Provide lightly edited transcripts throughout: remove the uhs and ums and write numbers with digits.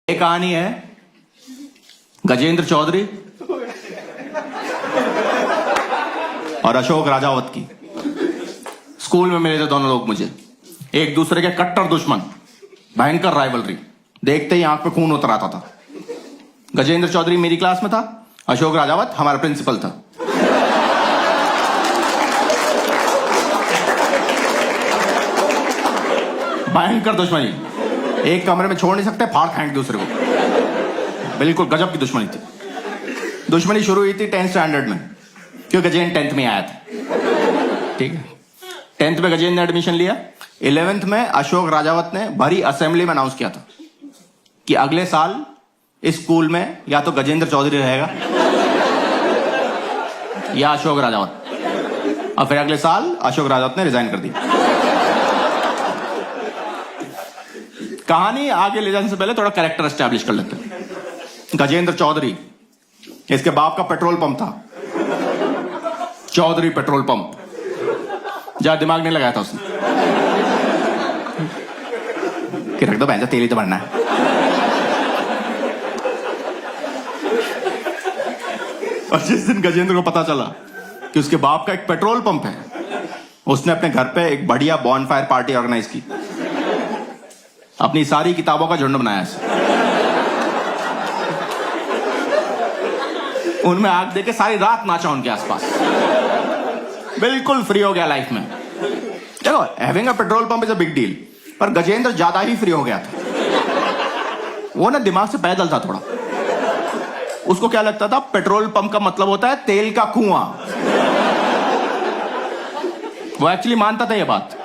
एक कहानी है गजेंद्र चौधरी और अशोक राजावत की। स्कूल में मिले थे दोनों लोग मुझे, एक दूसरे के कट्टर दुश्मन, भयंकर राइवलरी, देखते ही आंख पे खून उतर आता था। गजेंद्र चौधरी मेरी क्लास में था, अशोक राजावत हमारा प्रिंसिपल था। भयंकर दुश्मनी, एक कमरे में छोड़ नहीं सकते, फाड़ खाएंगे दूसरे को। बिल्कुल गजब की दुश्मनी थी। दुश्मनी शुरू हुई थी 10th स्टैंडर्ड में, क्योंकि गजेंद्र 10th में आया था। ठीक है, 10th में गजेंद्र ने एडमिशन लिया। 11th में अशोक राजावत ने भरी असेंबली में अनाउंस किया था कि अगले साल इस स्कूल में या तो गजेंद्र चौधरी रहेगा या अशोक राजावत। और फिर अगले साल अशोक राजावत ने रिजाइन कर दिया। कहानी आगे ले जाने से पहले थोड़ा कैरेक्टर एस्टैब्लिश कर लेते हैं। गजेंद्र चौधरी, इसके बाप का पेट्रोल पंप था, चौधरी पेट्रोल पंप। ज्यादा दिमाग नहीं लगाया था उसने कि रख दो भैंसा, तेल ही तो भरना है। और जिस दिन गजेंद्र को पता चला कि उसके बाप का एक पेट्रोल पंप है, उसने अपने घर पे एक बढ़िया बॉनफायर पार्टी ऑर्गेनाइज की। अपनी सारी किताबों का झुंड बनाया, उनमें आग देके सारी रात नाचा उनके आसपास। बिल्कुल फ्री हो गया लाइफ में। देखो, having a petrol pump is a big deal, पर गजेंद्र ज्यादा ही फ्री हो गया था। वो ना दिमाग से पैदल था थोड़ा। उसको क्या लगता था, पेट्रोल पंप का मतलब होता है तेल का कुआं। वो एक्चुअली मानता था ये बात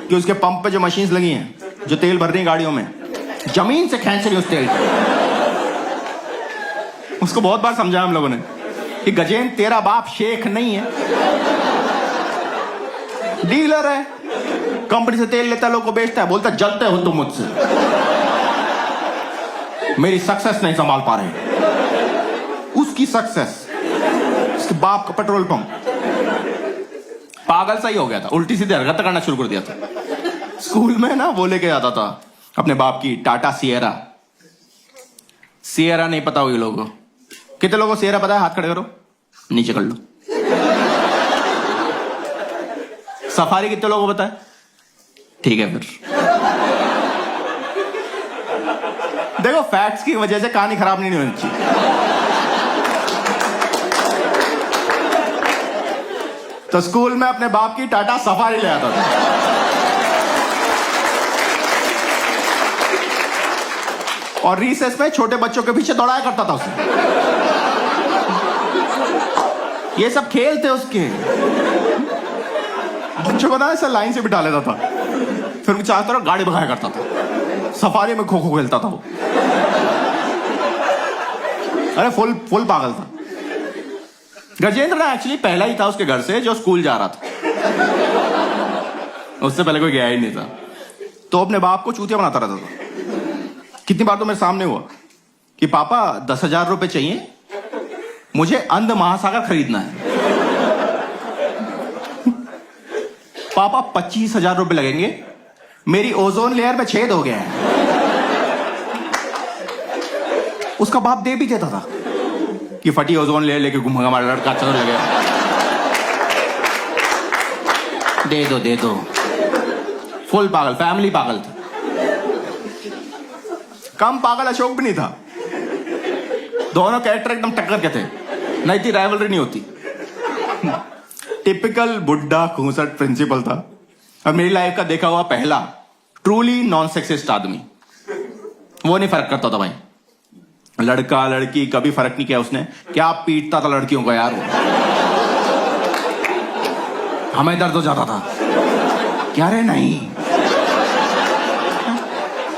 कि उसके पंप पे जो मशीन्स लगी हैं, जो तेल भर रही हैं गाड़ियों में, जमीन से खींच रही उस तेल को। उसको बहुत बार समझाया हम लोगों ने कि गजेंद्र, तेरा बाप शेख नहीं है, डीलर है, कंपनी से तेल लेता है, लोगों को बेचता है, बोलता है जलते हो तुम मुझसे, मेरी सक्सेस नहीं संभाल पा रहे। उसकी सक्सेस, उसके बाप का पेट्रोल पंप। पागल सा ही हो गया था, उल्टी सीधी हरकत करना शुरू कर दिया था। स्कूल में ना वो लेके आता था अपने बाप की टाटा सिएरा। सिएरा नहीं पता होगी लोगों को? कितने लोगों को सिएरा पता है? हाथ खड़े करो, नीचे कर लो। सफारी कितने लोगों को पता है? ठीक है, फिर देखो, फैक्ट्स की वजह से कहानी खराब नहीं होनी चाहिए। तो स्कूल में अपने बाप की टाटा सफारी ले आता था। और रिसेस में छोटे बच्चों के पीछे दौड़ाया करता था उसे। ये सब खेल थे उसके। बच्चों को ना ऐसा लाइन से बिठा लेता था, फिर वो चाहता रहा गाड़ी भगाया करता था। सफारी में खो खो खेलता था वो। अरे फुल पागल था। गजेंद्र ना एक्चुअली पहला ही था उसके घर से जो स्कूल जा रहा था। उससे पहले कोई गया ही नहीं था। तो अपने बाप को चूतिया बनाता रहता था। कितनी बार तो मेरे सामने हुआ कि पापा 10,000 रुपए चाहिए, मुझे अंध महासागर खरीदना है। पापा 25,000 रुपए लगेंगे, मेरी ओजोन लेयर में छेद हो गया है। उसका बाप दे भी देता था कि फटी ओजोन लेयर लेके घूमेगा हमारा लड़का, चल लगे, दे दो। फुल पागल, फैमिली पागल था। कम पागल अशोक भी नहीं था। दोनों कैरेक्टर एकदम टक्कर के थे, नहीं थी राइवलरी नहीं होती। टिपिकल बुड्ढा खूंसट प्रिंसिपल था। और मेरी लाइफ का देखा हुआ पहला ट्रूली नॉन सेक्सिस्ट आदमी। वो नहीं फर्क करता था भाई, लड़का लड़की कभी फर्क नहीं किया उसने। क्या पीटता था लड़कियों को यार वो। हमें दर्द हो जाता था। क्या रे, नहीं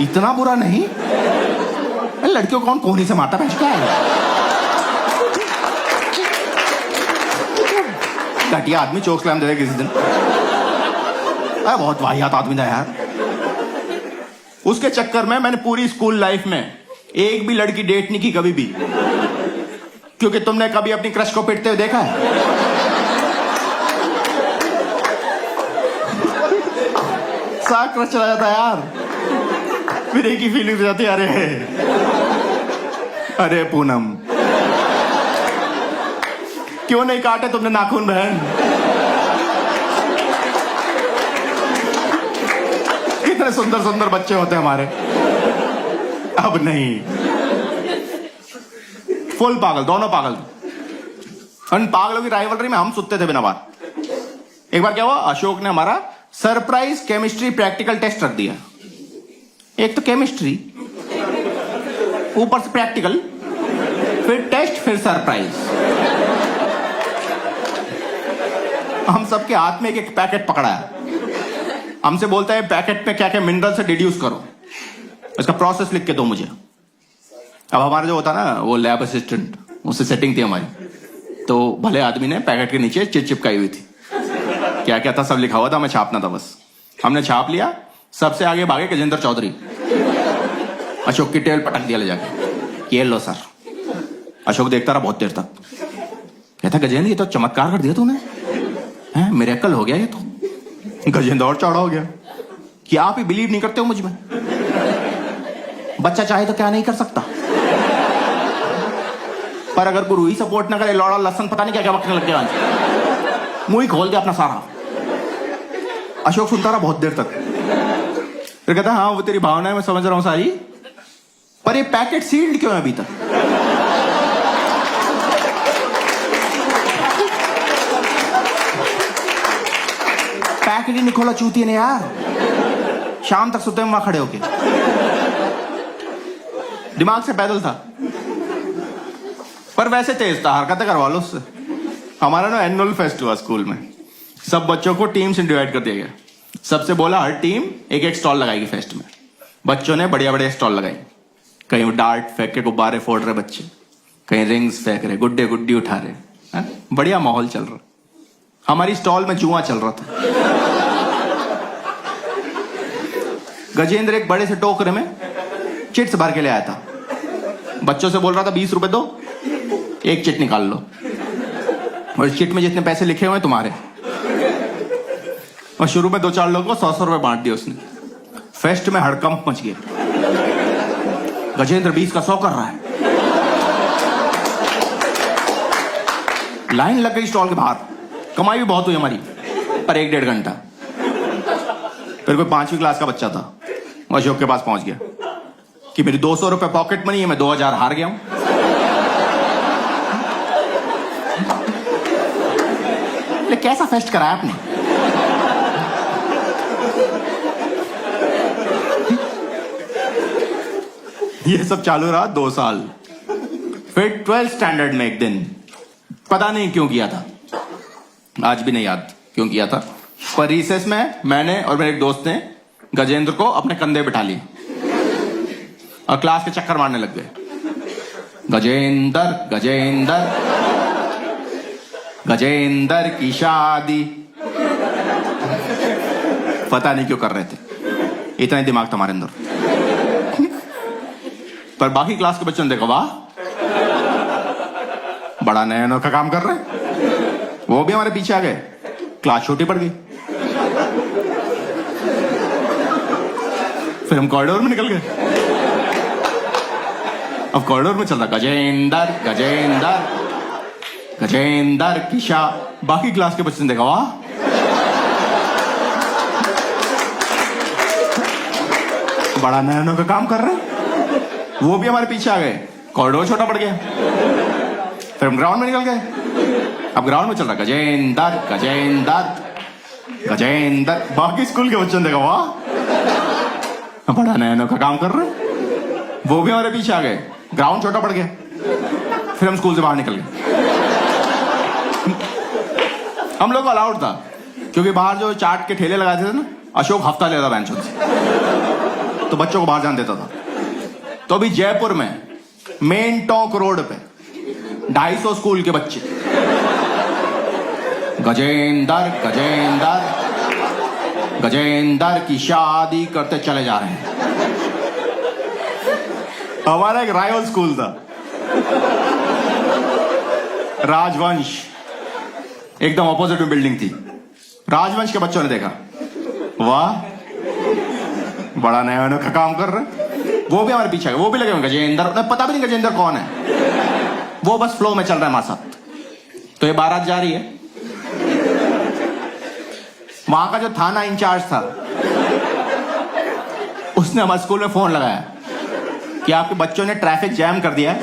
इतना बुरा नहीं, लड़कियों को कौन कोहनी से मारता है? क्या है घटिया आदमी, चोक स्लैम दे दे किसी दिन। अरे बहुत वाहियात आदमी था यार। उसके चक्कर में मैंने पूरी स्कूल लाइफ में एक भी लड़की डेट नहीं की कभी भी। क्योंकि तुमने कभी अपनी क्रश को पिटते हुए देखा है? साथ क्रश चला जाता है यार, फिर एक ही फीलिंग हो जाती है, अरे अरे पूनम, क्यों नहीं काटे तुमने नाखून बहन? कितने सुंदर सुंदर बच्चे होते हैं हमारे। अब नहीं, फुल पागल, दोनों पागल। उन पागलों की राइवलरी में हम सुतते थे बिना बात। एक बार क्या हुआ, अशोक ने हमारा सरप्राइज केमिस्ट्री प्रैक्टिकल टेस्ट रख दिया। एक तो केमिस्ट्री, ऊपर से प्रैक्टिकल, फिर टेस्ट, फिर सरप्राइज। हम सबके हाथ में एक एक पैकेट पकड़ा है। हमसे बोलता है पैकेट में क्या क्या मिनरल से डिड्यूस करो, इसका प्रोसेस लिख के दो मुझे। अब हमारा जो होता ना वो लैब असिस्टेंट, उससे सेटिंग थी हमारी, तो भले आदमी ने पैकेट के नीचे चिट चिपकाई हुई थी, क्या क्या था सब लिखा हुआ था, हमें छापना था बस। हमने छाप लिया, सबसे आगे भागे गजेंद्र चौधरी, अशोक की टेल पटक दिया ले जाके, ये लो सर। अशोक देखता रहा बहुत देर तक, कहता गजेंद्र ये तो चमत्कार कर दिया तूने, हैं मिरेकल हो गया ये तो। गजेंद्र और चौड़ा हो गया कि आप ही बिलीव नहीं करते हो मुझ में, बच्चा चाहे तो क्या नहीं कर सकता, पर अगर गुरु ही सपोर्ट ना करे, लौड़ा लसन पता नहीं क्या क्या बकने लग गया, मुंह ही खोल दिया अपना सारा। अशोक सुनता रहा बहुत देर तक, फिर कहता हाँ वो तेरी भावना है मैं समझ रहा हूं सारी, पर ये पैकेट सील्ड क्यों है अभी तक? पैकेट ही नहीं खोला चूतिए ने यार। शाम तक सोते वहां खड़े होके, दिमाग से पैदल था पर वैसे तेज था, हरकतें करवा लो उससे। हमारा ना एनुअल फेस्ट हुआ स्कूल में, सब बच्चों को टीम्स में डिवाइड कर दिया गया। सबसे बोला हर टीम एक एक स्टॉल लगाएगी फेस्ट में। बच्चों ने बढ़िया बढ़िया स्टॉल लगाई, कहीं डार्ट फेंक के गुब्बारे फोड़ रहे बच्चे, कहीं रिंग्स फेंक रहे, गुड्डे गुड्डी उठा रहे, बढ़िया माहौल चल रहा। हमारी स्टॉल में जुआ चल रहा था। गजेंद्र एक बड़े से टोकरे में चिट्स भर के ले आया था, बच्चों से बोल रहा था 20 रुपए दो, एक चिट निकाल लो, और इस चिट में जितने पैसे लिखे हुए तुम्हारे। और शुरू में 2-4 लोगों को 100-100 रुपए बांट दिए उसने। फेस्ट में हड़कंप मच गया, गजेंद्र 20 का 100 कर रहा है। लाइन लग गई स्टॉल के बाहर, कमाई भी बहुत हुई हमारी, पर 1-1.5 घंटा। फिर कोई 5वीं क्लास का बच्चा था, अशोक के पास पहुंच गया कि मेरी 200 रुपए पॉकेट मनी है, मैं 2000 हार गया हूं। कैसा फेस्ट कराया आपने? ये सब चालू रहा 2 साल। फिर 12th स्टैंडर्ड में एक दिन, पता नहीं क्यों किया था, आज भी नहीं याद क्यों किया था, पर रिसेस में मैंने और मेरे एक दोस्त ने गजेंद्र को अपने कंधे बिठा लिया और क्लास के चक्कर मारने लग गए। गजेंद्र गजेंद्र गजेंद्र की शादी, पता नहीं क्यों कर रहे थे, इतना ही दिमाग था हमारे अंदर। पर बाकी क्लास के बच्चों ने देखा, वाह बड़ा नया अनोखा काम कर रहे हैं, वो भी हमारे पीछे आ गए। क्लास छोटी पड़ गई, फिर हम कॉरिडोर में निकल गए। अब कॉरिडोर में चल रहा गजेंद्र गजेंद्र गजेंद्र की शादी। बाकी क्लास के बच्चों ने देखा, वाह बड़ा नया अनोखा काम कर रहे हैं, वो भी हमारे पीछे आ गए। कॉरिडोर छोटा पड़ गया, फिर हम ग्राउंड में निकल गए। अब ग्राउंड में चल रहा गजेंद्र गजेंद्र गजेंद्र। बाकी स्कूल के बच्चों ने देखा, वाह बड़ा नया अनोखा काम कर रहे हैं, वो भी हमारे पीछे आ गए। ग्राउंड छोटा पड़ गया, फिर हम स्कूल से बाहर निकल गए। हम लोग को अलाउड था, क्योंकि बाहर जो चाट के ठेले लगाते थे ना, अशोक हफ्ता लेता बेंचों से, तो बच्चों को बाहर जाने देता था। तो अभी जयपुर में मेन टॉक रोड पे 250 स्कूल के बच्चे गजेंद्र गजेंद्र गजेंद्र की शादी करते चले जा रहे हैं। हमारा एक राइवल स्कूल था, राजवंश, एकदम ऑपोजिट में बिल्डिंग थी। राजवंश के बच्चों ने देखा, वाह बड़ा नया अनोखा काम कर रहे हैं, वो भी हमारे पीछे है, वो भी लगे हुए गजेंद्र, उन्हें पता भी नहीं गजेंद्र कौन है, वो बस फ्लो में चल रहा है हमारे साथ। तो ये बारात जा रही है, वहां का जो थाना इंचार्ज था उसने हमारे स्कूल में फोन लगाया कि आपके बच्चों ने ट्रैफिक जैम कर दिया है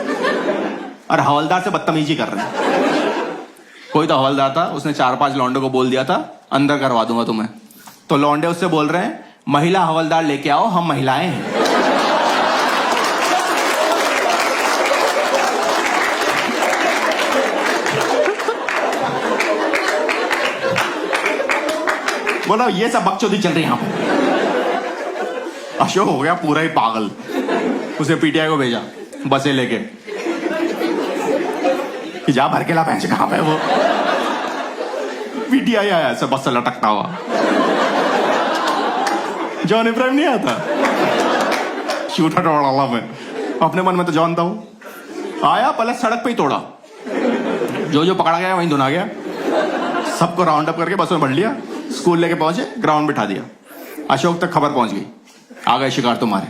और हवलदार से बदतमीजी कर रहे हैं। कोई तो हवलदार था, उसने 4-5 लौंडे को बोल दिया था अंदर करवा दूंगा तुम्हें। तो लौंडे उससे बोल रहे हैं महिला हवलदार लेके आओ, हम महिलाएं हैं। बोला ये सब बकचोदी चल रही है यहां पर। अशोक हो गया पूरा ही पागल, उसे पीटीआई को भेजा बसें लेके कि जा भर के ला, पहुंच कहां पे वो। पीटीआई आया ऐसे बस से लटकता हुआ, जॉन इब्राहिम नहीं आता शूटर तोड़ा मैं अपने मन में तो जानता हूं। आया पहले सड़क पे ही तोड़ा, जो पकड़ा गया वहीं धुना गया, सबको राउंड अप करके बस में भर लिया, स्कूल लेके पहुंचे, ग्राउंड बिठा दिया। अशोक तक खबर पहुंच गई, आ गए शिकार तुम्हारे।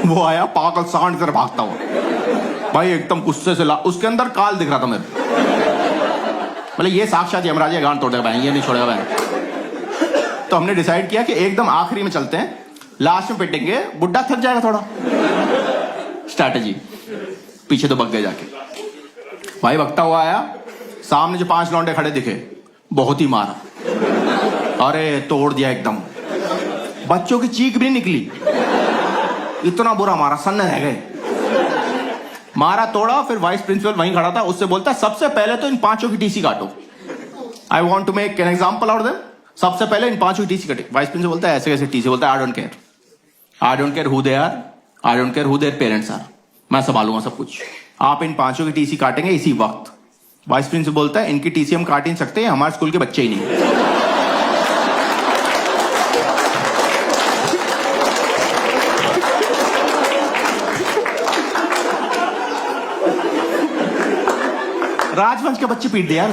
वो आया पागल सांड की तरह भागता हुआ भाई, एकदम गुस्से से उसके अंदर काल दिख रहा था मेरे। बोले ये साक्षात यमराज है, गांड तोड़ेगा भाई, ये नहीं छोड़ेगा भाई। तो हमने डिसाइड किया कि एकदम आखिरी में चलते हैं, लास्ट में पिटेंगे, बुड्ढा थक जाएगा थोड़ा। स्ट्रैटेजी, पीछे तो बग गए जाके। भाई भगता हुआ आया, सामने जो 5 लौंडे खड़े दिखे, बहुत ही मारा, अरे तोड़ दिया एकदम, बच्चों की चीख भी निकली, इतना बुरा मारा, सन्ने रह गए। मारा तोड़ा, फिर वाइस प्रिंसिपल वहीं खड़ा था, उससे बोलता सबसे पहले तो इन 5 की टीसी काटो, I want to make an example out them. सबसे पहले इन 5 की टीसी कटे। वाइस प्रिंसिपल बोलता है ऐसे कैसे टीसी, बोलता है I don't care, I don't care who they are, I don't care who their parents are, मैं संभालूंगा सब कुछ, आप इन 5 की टीसी काटेंगे इसी वक्त। वाइस प्रिंसिपल बोलता है इनकी टीसी हम काट ही नहीं सकते, हमारे स्कूल के बच्चे ही नहीं। राजवंश के बच्चे पीट दिया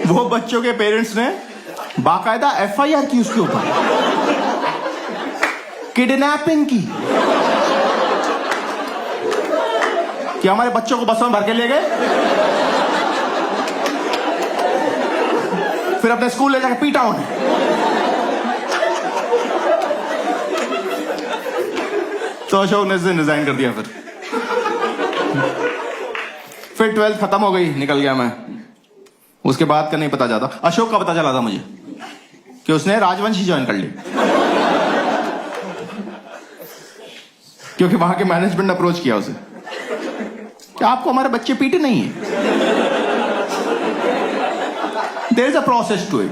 वो बच्चों के पेरेंट्स ने बाकायदा एफआईआर की उसके ऊपर, किडनैपिंग की, कि हमारे बच्चों को बसों में भर के ले गए, फिर अपने स्कूल ले जाकर पीटा उन्हें। तो अशोक ने रिजाइन कर दिया। फिर 12th खत्म हो गई, निकल गया मैं। उसके बाद का नहीं पता जाता। अशोक का पता चला था मुझे कि उसने राजवंशी ज्वाइन कर ली, क्योंकि वहां के मैनेजमेंट ने अप्रोच किया उसे कि आपको हमारे बच्चे पीटे नहीं है, there is a process to it,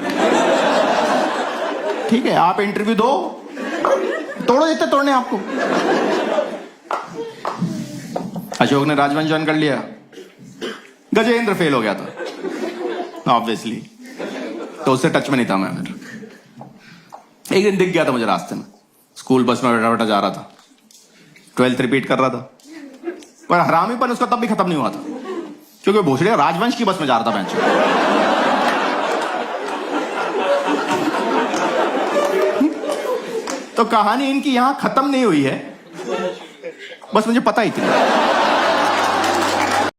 ठीक है, आप इंटरव्यू दो, तोड़ो जितने तोड़ने आपको। अशोक ने राजवंश ज्वाइन कर लिया, गजेंद्र फेल हो गया था ऑब्वियसली, तो उससे टच में नहीं था मैं। फिर एक दिन दिख गया था मुझे रास्ते में, स्कूल बस में बैठा बैठा जा रहा था, 12th रिपीट कर रहा था, पर हरामीपन उसका तब भी खत्म नहीं हुआ था, क्योंकि भोसड़िया राजवंश की बस में जा रहा था बेंच। तो कहानी इनकी यहां खत्म नहीं हुई है, बस मुझे पता ही थी।